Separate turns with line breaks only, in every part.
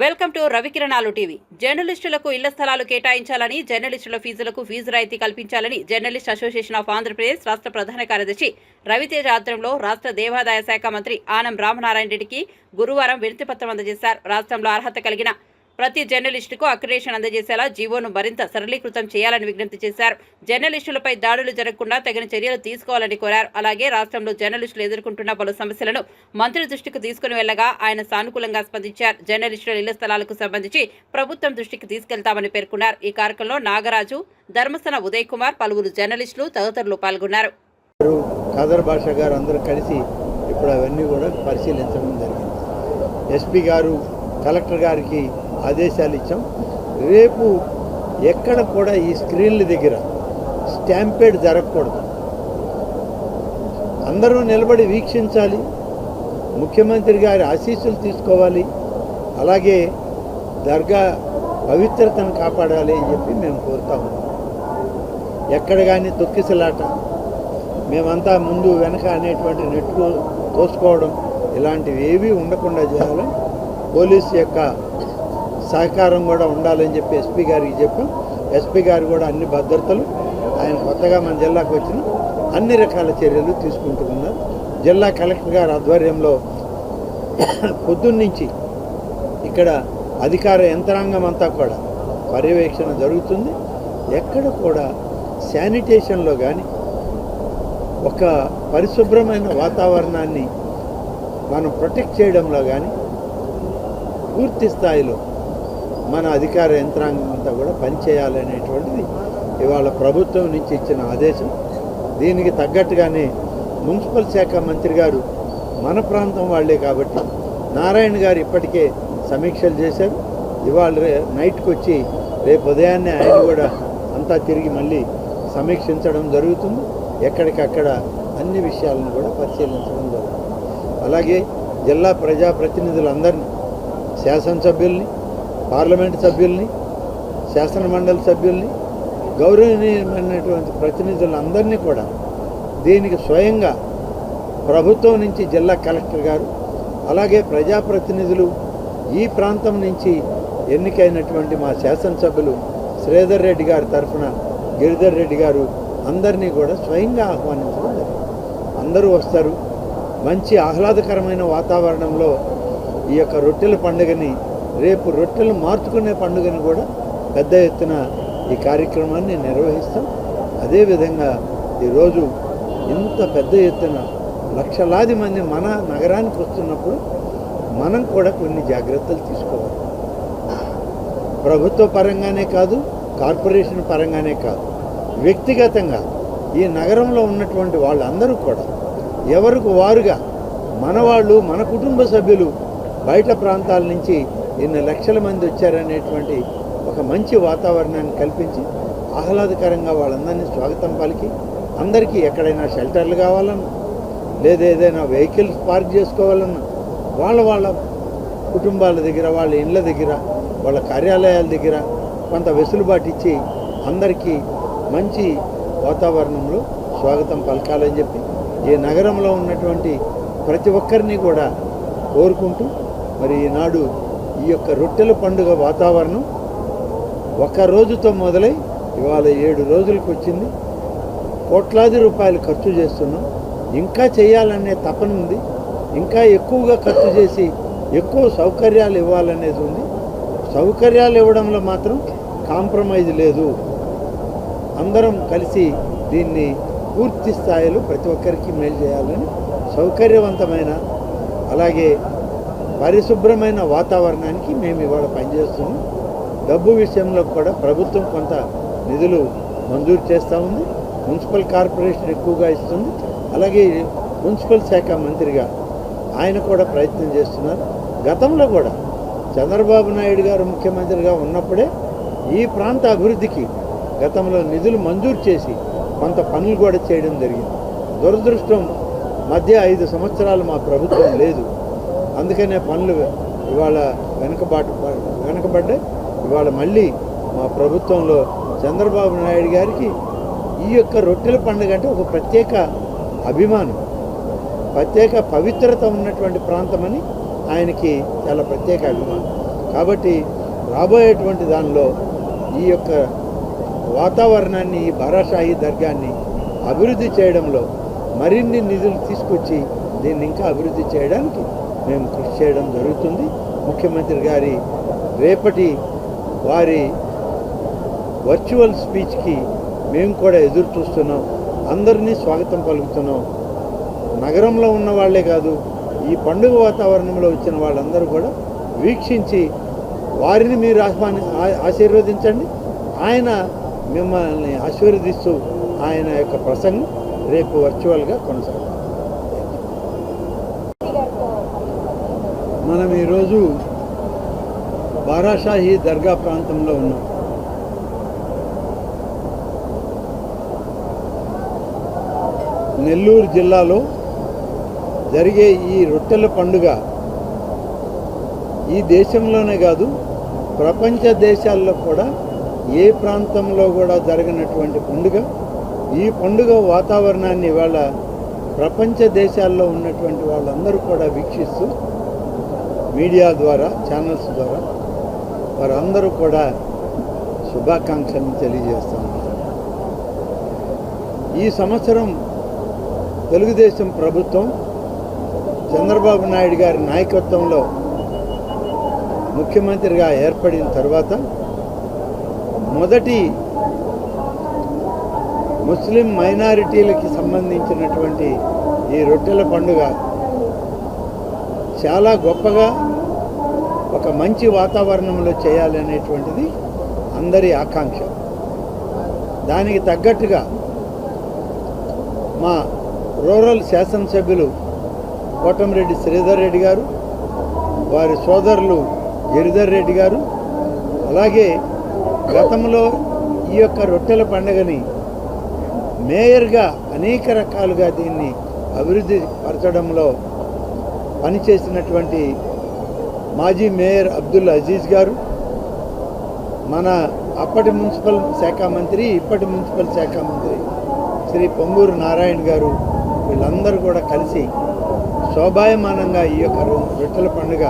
Welcome to రవికిరణాలు TV. జర్నలిస్టులకు ఇళ్ల స్థలాలు కేటాయించాలని, జర్నలిస్టుల ఫీజులకు ఫీజు రాయితీ కల్పించాలని జర్నలిస్ట్ అసోసియేషన్ ఆఫ్ ఆంధ్రప్రదేశ్ రాష్ట్ర ప్రధాన కార్యదర్శి రవితేజ ఆధ్వర్యంలో రాష్ట్ర దేవాదాయ శాఖ మంత్రి ఆనం రామనారాయణ రెడ్డికి గురువారం వినతిపత్రం అందజేశారు. రాష్ట్రంలో అర్హత కలిగిన ప్రతి జర్నలిస్టుకు అక్రిడేషన్ అందజేసేలా జీవోను మరింత సరళీకృతం చేయాలని విజ్ఞప్తి చేశారు. జర్నలిస్టులపై దాడులు జరగకుండా తగిన చర్యలు తీసుకోవాలని కోరారు. అలాగే రాష్ట్రంలో జర్నలిస్టులు ఎదుర్కొంటున్న పలు సమస్యలను మంత్రి దృష్టికి తీసుకుని వెళ్లగా ఆయన సానుకూలంగా స్పందించారు. జర్నలిస్టుల ఇళ్ల స్థలాలకు సంబంధించి ప్రభుత్వం దృష్టికి తీసుకెళ్తామని పేర్కొన్నారు. ఈ కార్యక్రమంలో నాగరాజు, ధర్మసన ఉదయ్ కుమార్, పలువురు జర్నలిస్టులు తదితరులు పాల్గొన్నారు.
ఖాదర్ భాషా గారు అందరూ కలిసి ఇప్పుడు అవన్నీ కూడా పరిశీలించడం జరిగింది. ఎస్పీ గారు, కలెక్టర్ గారికి ఆదేశాలు ఇచ్చాం. రేపు ఎక్కడ కూడా ఈ స్క్రీన్ల దగ్గర స్టాంపేడ్ జరగకూడదు. అందరూ నిలబడి వీక్షించాలి, ముఖ్యమంత్రి గారి ఆశీస్సులు తీసుకోవాలి, అలాగే దర్గా పవిత్రతను కాపాడాలి అని చెప్పి మేము కోరుతా ఉన్నాం. ఎక్కడ కానీ తొక్కిసలాట, మేమంతా ముందు వెనక అనేటువంటి నెట్టుకు తోసుకోవడం ఇలాంటివి ఏవీ ఉండకుండా చేయాలని పోలీసు యొక్క సహకారం కూడా ఉండాలని చెప్పి ఎస్పీ గారికి చెప్పాం. ఎస్పీ గారు కూడా అన్ని భద్రతలు, ఆయన కొత్తగా మన జిల్లాకు వచ్చిన అన్ని రకాల చర్యలు తీసుకుంటున్నారు. జిల్లా కలెక్టర్ గారి ఆధ్వర్యంలో పొద్దున్నుంచి ఇక్కడ అధికార యంత్రాంగం అంతా కూడా పర్యవేక్షణ జరుగుతుంది. ఎక్కడ కూడా శానిటేషన్లో కానీ ఒక పరిశుభ్రమైన వాతావరణాన్ని మనం ప్రొటెక్ట్ చేయడంలో కానీ పూర్తి స్థాయిలో మన అధికార యంత్రాంగం అంతా కూడా పనిచేయాలనేటువంటిది ఇవాళ ప్రభుత్వం నుంచి ఇచ్చిన ఆదేశం. దీనికి తగ్గట్టుగానే మున్సిపల్ శాఖ మంత్రి గారు మన ప్రాంతం వాళ్లే కాబట్టి నారాయణ గారు ఇప్పటికే సమీక్షలు చేశారు. ఇవాళ నైట్కి వచ్చి రేపు ఉదయాన్నే ఆయన కూడా అంతా తిరిగి మళ్ళీ సమీక్షించడం జరుగుతుంది. ఎక్కడికక్కడ అన్ని విషయాలను కూడా పరిశీలించడం జరుగుతుంది. అలాగే జిల్లా ప్రజాప్రతినిధులందరినీ, శాసనసభ్యుల్ని, పార్లమెంటు సభ్యుల్ని, శాసనమండలి సభ్యుల్ని, గౌరవనీయమైనటువంటి ప్రతినిధులందరినీ కూడా దీనికి స్వయంగా ప్రభుత్వం నుంచి జిల్లా కలెక్టర్ గారు, అలాగే ప్రజాప్రతినిధులు, ఈ ప్రాంతం నుంచి ఎన్నికైనటువంటి మా శాసనసభ్యులు శ్రీధర్ రెడ్డి గారి తరఫున గిరిధర్ రెడ్డి గారు అందరినీ కూడా స్వయంగా ఆహ్వానించడం జరిగింది. అందరూ వస్తారు. మంచి ఆహ్లాదకరమైన వాతావరణంలో ఈ యొక్క రొట్టెల పండుగని, రేపు రొట్టెలు మార్చుకునే పండుగని కూడా పెద్ద ఎత్తున ఈ కార్యక్రమాన్ని నిర్వహిస్తాం. అదేవిధంగా ఈరోజు ఇంత పెద్ద ఎత్తున లక్షలాది మంది మన నగరానికి వస్తున్నప్పుడు మనం కూడా కొన్ని జాగ్రత్తలు తీసుకోవాలి. ప్రభుత్వ పరంగానే కాదు, కార్పొరేషన్ పరంగానే కాదు, వ్యక్తిగతంగా ఈ నగరంలో ఉన్నటువంటి వాళ్ళందరూ కూడా ఎవరికి వారుగా మన వాళ్ళు, మన కుటుంబ సభ్యులు బయట ప్రాంతాల నుంచి ఇన్ని లక్షల మంది వచ్చారనేటువంటి ఒక మంచి వాతావరణాన్ని కల్పించి ఆహ్లాదకరంగా వాళ్ళందరినీ స్వాగతం పలికి, అందరికీ ఎక్కడైనా షెల్టర్లు కావాలన్నా, లేదా ఏదైనా వెహికల్స్ పార్క్ చేసుకోవాలన్నా వాళ్ళ కుటుంబాల దగ్గర, వాళ్ళ ఇళ్ళ దగ్గర, వాళ్ళ కార్యాలయాల దగ్గర కొంత వెసులుబాటు ఇచ్చి అందరికీ మంచి వాతావరణంలో స్వాగతం పలకాలని చెప్పి ఈ నగరంలో ఉన్నటువంటి ప్రతి ఒక్కరిని కూడా కోరుకుంటూ, మరి ఈనాడు ఈ యొక్క రొట్టెల పండుగ వాతావరణం ఒక రోజుతో మొదలై ఇవాళ 7 రోజులకు వచ్చింది. కోట్లాది రూపాయలు ఖర్చు చేస్తున్నాం. ఇంకా చేయాలనే తపన ఉంది. ఇంకా ఎక్కువగా ఖర్చు చేసి ఎక్కువ సౌకర్యాలు ఇవ్వాలనేది ఉంది. సౌకర్యాలు ఇవ్వడంలో మాత్రం కాంప్రమైజ్ లేదు. అందరం కలిసి దీన్ని పూర్తి స్థాయిలో ప్రతి ఒక్కరికి మేలు చేయాలని, సౌకర్యవంతమైన అలాగే పరిశుభ్రమైన వాతావరణానికి మేము ఇవాళ పనిచేస్తున్నాం. డబ్బు విషయంలో కూడా ప్రభుత్వం కొంత నిధులు మంజూరు చేస్తూ ఉంది. మున్సిపల్ కార్పొరేషన్ ఎక్కువగా ఇస్తుంది. అలాగే మున్సిపల్ శాఖ మంత్రిగా ఆయన కూడా ప్రయత్నం చేస్తున్నారు. గతంలో కూడా చంద్రబాబు నాయుడు గారు ముఖ్యమంత్రిగా ఉన్నప్పుడే ఈ ప్రాంత అభివృద్ధికి గతంలో నిధులు మంజూరు చేసి కొంత పనులు కూడా చేయడం జరిగింది. దురదృష్టం మధ్య 5 సంవత్సరాలు మా ప్రభుత్వం లేదు. అందుకనే పనులు ఇవాళ వెనకబడ్డాయి. ఇవాళ మళ్ళీ మా ప్రభుత్వంలో చంద్రబాబు నాయుడు గారికి ఈ యొక్క రొట్టెల పండుగ అంటే ఒక ప్రత్యేక అభిమానం, ప్రత్యేక పవిత్రత ఉన్నటువంటి ప్రాంతమని ఆయనకి చాలా ప్రత్యేక అభిమానం. కాబట్టి రాబోయేటువంటి దానిలో ఈ యొక్క వాతావరణాన్ని, ఈ బారాషాహి దర్గాన్ని అభివృద్ధి చేయడంలో మరిన్ని నిధులు తీసుకొచ్చి దీన్ని ఇంకా అభివృద్ధి చేయడానికి మేము కృషి చేయడం జరుగుతుంది. ముఖ్యమంత్రి గారి రేపటి వారి వర్చువల్ స్పీచ్కి మేము కూడా ఎదురు చూస్తున్నాం. అందరినీ స్వాగతం పలుకుతున్నాం. నగరంలో ఉన్న వాళ్ళే కాదు, ఈ పండుగ వాతావరణంలో వచ్చిన వాళ్ళందరూ కూడా వీక్షించి వారిని మీరు ఆశీర్వదించండి. ఆయన మిమ్మల్ని ఆశీర్వదిస్తూ ఆయన యొక్క ప్రసంగం రేపు వర్చువల్గా కొనసాగుతుంది. మనం ఈరోజు బారాషాహి దర్గా ప్రాంతంలో ఉన్నాం. నెల్లూరు జిల్లాలో జరిగే ఈ రొట్టెల పండుగ ఈ దేశంలోనే కాదు, ప్రపంచ దేశాల్లో కూడా ఏ ప్రాంతంలో కూడా జరగనటువంటి పండుగ. ఈ పండుగ వాతావరణాన్ని ఇవాళ ప్రపంచ దేశాల్లో ఉన్నటువంటి వాళ్ళందరూ కూడా వీక్షిస్తూ మీడియా ద్వారా, ఛానల్స్ ద్వారా వారందరూ కూడా శుభాకాంక్షలను తెలియజేస్తాం. ఈ సంవత్సరం తెలుగుదేశం ప్రభుత్వం చంద్రబాబు నాయుడు గారి నాయకత్వంలో ముఖ్యమంత్రిగా ఏర్పడిన తర్వాత మొదటి ముస్లిం మైనారిటీలకి సంబంధించినటువంటి ఈ రొట్టెల పండుగ చాలా గొప్పగా ఒక మంచి వాతావరణంలో చేయాలనేటువంటిది అందరి ఆకాంక్ష. దానికి తగ్గట్టుగా మా రూరల్ శాసనసభ్యులు కోటమిరెడ్డి శ్రీధర్ రెడ్డి గారు, వారి సోదరులు గిరిధర్ రెడ్డి గారు, అలాగే గతంలో ఈ యొక్క రొట్టెల పండుగని మేయర్గా అనేక రకాలుగా దీన్ని అభివృద్ధి పరచడంలో పనిచేసినటువంటి మాజీ మేయర్ అబ్దుల్ అజీజ్ గారు, మన అప్పటి మున్సిపల్ శాఖ మంత్రి, ఇప్పటి మున్సిపల్ శాఖ మంత్రి శ్రీ పొంగూరు నారాయణ గారు, వీళ్ళందరూ కూడా కలిసి శోభాయమానంగా ఈ యొక్క రొట్టెల పండుగ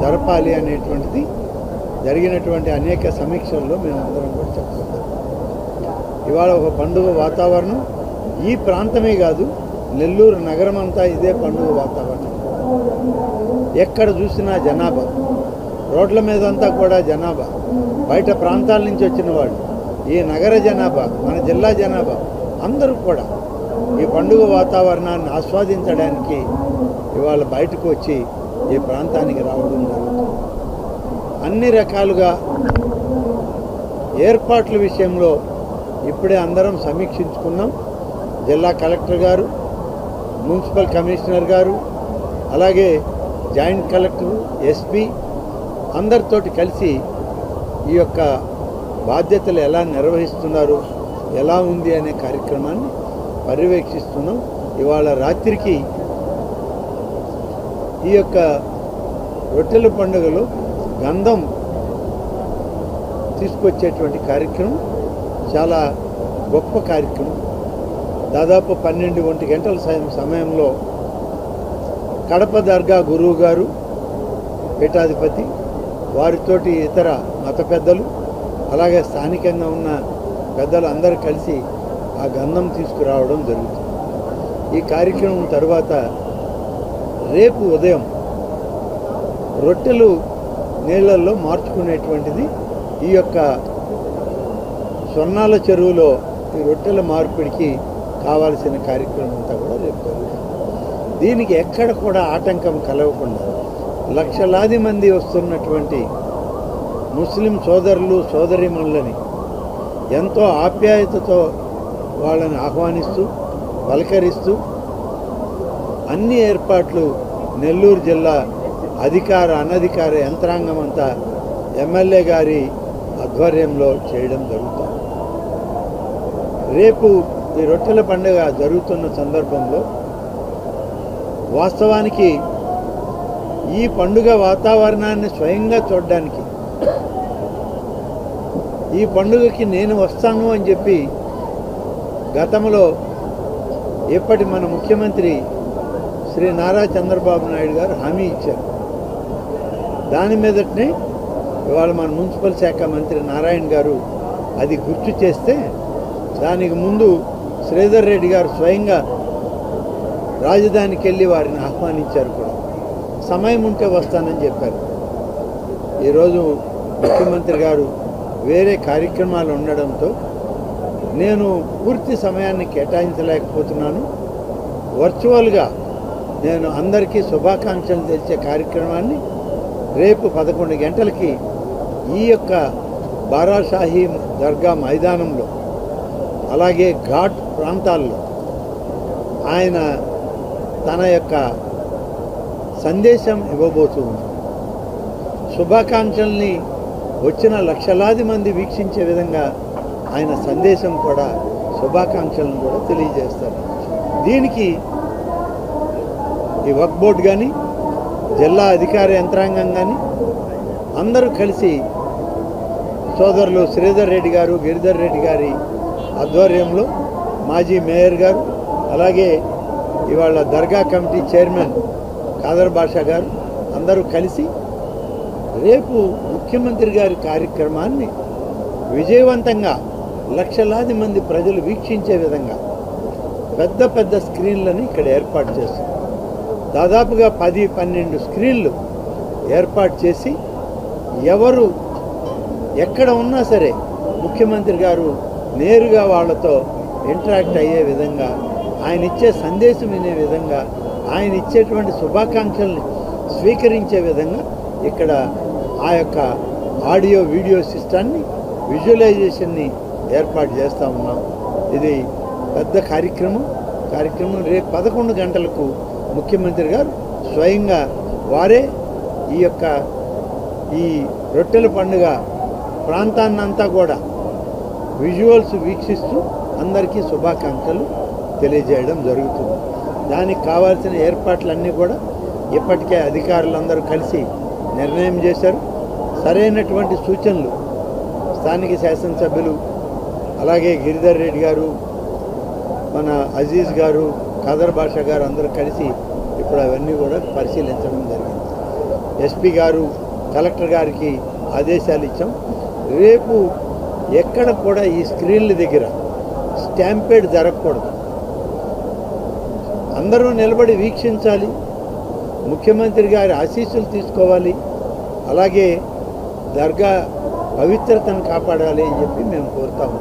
జరపాలి అనేటువంటిది జరిగినటువంటి అనేక సమీక్షల్లో మేమందరం కూడా చెప్పుకుంటాం. ఇవాళ ఒక పండుగ వాతావరణం ఈ ప్రాంతమే కాదు, నెల్లూరు నగరం అంతా ఇదే పండుగ వాతావరణం. ఎక్కడ చూసినా జనాభా, రోడ్ల మీద అంతా కూడా జనాభా, బయట ప్రాంతాల నుంచి వచ్చిన వాళ్ళు, ఈ నగర జనాభా, మన జిల్లా జనాభా అందరూ కూడా ఈ పండుగ వాతావరణాన్ని ఆస్వాదించడానికి ఇవాళ బయటకు వచ్చి ఈ ప్రాంతానికి రావడం జరుగుతుంది. అన్ని రకాలుగా ఏర్పాట్ల విషయంలో ఇప్పుడే అందరం సమీక్షించుకున్నాం. జిల్లా కలెక్టర్ గారు, మున్సిపల్ కమిషనర్ గారు, అలాగే జాయింట్ కలెక్టర్, ఎస్పీ అందరితోటి కలిసి ఈ యొక్క బాధ్యతలు ఎలా నిర్వహిస్తున్నారు, ఎలా ఉంది అనే కార్యక్రమాన్ని పర్యవేక్షిస్తున్నాం. ఇవాళ రాత్రికి ఈ యొక్క రొట్టెల పండుగలో గంధం తీసుకొచ్చేటువంటి కార్యక్రమం చాలా గొప్ప కార్యక్రమం. దాదాపు 12-1 గంటల సమయంలో కడప దర్గా గురువు గారు, పీఠాధిపతి, వారితోటి ఇతర మత పెద్దలు, అలాగే స్థానికంగా ఉన్న పెద్దలు అందరూ కలిసి ఆ గంధం తీసుకురావడం జరుగుతుంది. ఈ కార్యక్రమం తర్వాత రేపు ఉదయం రొట్టెలు నీళ్లలో మార్చుకునేటువంటిది ఈ యొక్క స్వర్ణాల చెరువులో ఈ రొట్టెల మార్పిడికి కావాల్సిన కార్యక్రమం అంతా కూడా రేపు జరుగుతుంది. దీనికి ఎక్కడ కూడా ఆటంకం కలగకుండా లక్షలాది మంది వస్తున్నటువంటి ముస్లిం సోదరులు సోదరీమణులని ఎంతో ఆప్యాయతతో వాళ్ళని ఆహ్వానిస్తూ పలకరిస్తూ అన్ని ఏర్పాట్లు నెల్లూరు జిల్లా అధికార అనధికార యంత్రాంగం అంతా ఎమ్మెల్యే గారి ఆధ్వర్యంలో చేయడం జరుగుతుంది. రేపు ఈ రొట్టెల పండుగ జరుగుతున్న సందర్భంలో వాస్తవానికి ఈ పండుగ వాతావరణాన్ని స్వయంగా చూడడానికి ఈ పండుగకి నేను వస్తాను అని చెప్పి గతంలో ఇప్పటి మన ముఖ్యమంత్రి శ్రీ నారా చంద్రబాబు నాయుడు గారు హామీ ఇచ్చారు. దాని మీదటనే ఇవాళ మన మున్సిపల్ శాఖ మంత్రి నారాయణ గారు అది గుర్తు చేస్తే దానికి ముందు శ్రీధర్ రెడ్డి గారు స్వయంగా రాజధానికి వెళ్ళి వారిని ఆహ్వానించారు కూడా. సమయం ఉంటే వస్తానని చెప్పారు. ఈరోజు ముఖ్యమంత్రి గారు వేరే కార్యక్రమాలు ఉండడంతో నేను పూర్తి సమయాన్ని కేటాయించలేకపోతున్నాను. వర్చువల్గా నేను అందరికీ శుభాకాంక్షలు తెలిసే కార్యక్రమాన్ని రేపు 11 గంటలకి ఈ యొక్క బారాషాహి దర్గా మైదానంలో అలాగే ఘాట్ ప్రాంతాల్లో ఆయన తన యొక్క సందేశం ఇవ్వబోతుంది. శుభాకాంక్షల్ని వచ్చిన లక్షలాది మంది వీక్షించే విధంగా ఆయన సందేశం కూడా శుభాకాంక్షలను కూడా తెలియజేస్తారు. దీనికి ఈ వక్ఫ్ బోర్డు కానీ జిల్లా అధికార యంత్రాంగం కానీ అందరూ కలిసి సోదరులు శ్రీధర్ రెడ్డి గారు, గిరిధర్ రెడ్డి గారి ఆధ్వర్యంలో మాజీ మేయర్ గారు, అలాగే ఇవాళ దర్గా కమిటీ చైర్మన్ ఖాదర్ బాషా గారు అందరూ కలిసి రేపు ముఖ్యమంత్రి గారి కార్యక్రమాన్ని విజయవంతంగా లక్షలాది మంది ప్రజలు వీక్షించే విధంగా పెద్ద పెద్ద స్క్రీన్లను ఇక్కడ ఏర్పాటు చేస్తారు. దాదాపుగా 10-12 స్క్రీన్లు ఏర్పాటు చేసి ఎవరు ఎక్కడ ఉన్నా సరే ముఖ్యమంత్రి గారు నేరుగా వాళ్ళతో ఇంటరాక్ట్ అయ్యే విధంగా, ఆయన ఇచ్చే సందేశం వినే విధంగా, ఆయన ఇచ్చేటువంటి శుభాకాంక్షల్ని స్వీకరించే విధంగా ఇక్కడ ఆ యొక్క ఆడియో వీడియో సిస్టాన్ని విజువలైజేషన్ని ఏర్పాటు చేస్తూ ఉన్నాం. ఇది పెద్ద కార్యక్రమం రేపు 11 గంటలకు ముఖ్యమంత్రి గారు స్వయంగా వారే ఈ రొట్టెల పండుగ ప్రాంతాన్నంతా కూడా విజువల్స్ వీక్షిస్తూ అందరికీ శుభాకాంక్షలు తెలియజేయడం జరుగుతుంది. దానికి కావాల్సిన ఏర్పాట్లన్నీ కూడా ఇప్పటికే అధికారులందరూ కలిసి నిర్ణయం చేశారు. సరైనటువంటి సూచనలు స్థానిక శాసనసభ్యులు అలాగే గిరిధర్ రెడ్డి గారు, మన అజీజ్ గారు, ఖాదర్ బాషా గారు అందరూ కలిసి ఇప్పుడు అవన్నీ కూడా పరిశీలించడం జరిగింది. ఎస్పీ గారు, కలెక్టర్ గారికి ఆదేశాలు ఇచ్చాం. రేపు ఎక్కడ కూడా ఈ స్క్రీన్ల దగ్గర స్టాంపేడ్ జరగకూడదు. అందరూ నిలబడి వీక్షించాలి, ముఖ్యమంత్రి గారి ఆశీస్సులు తీసుకోవాలి, అలాగే దర్గా పవిత్రతను కాపాడాలి అని చెప్పి మేము కోరుతాము.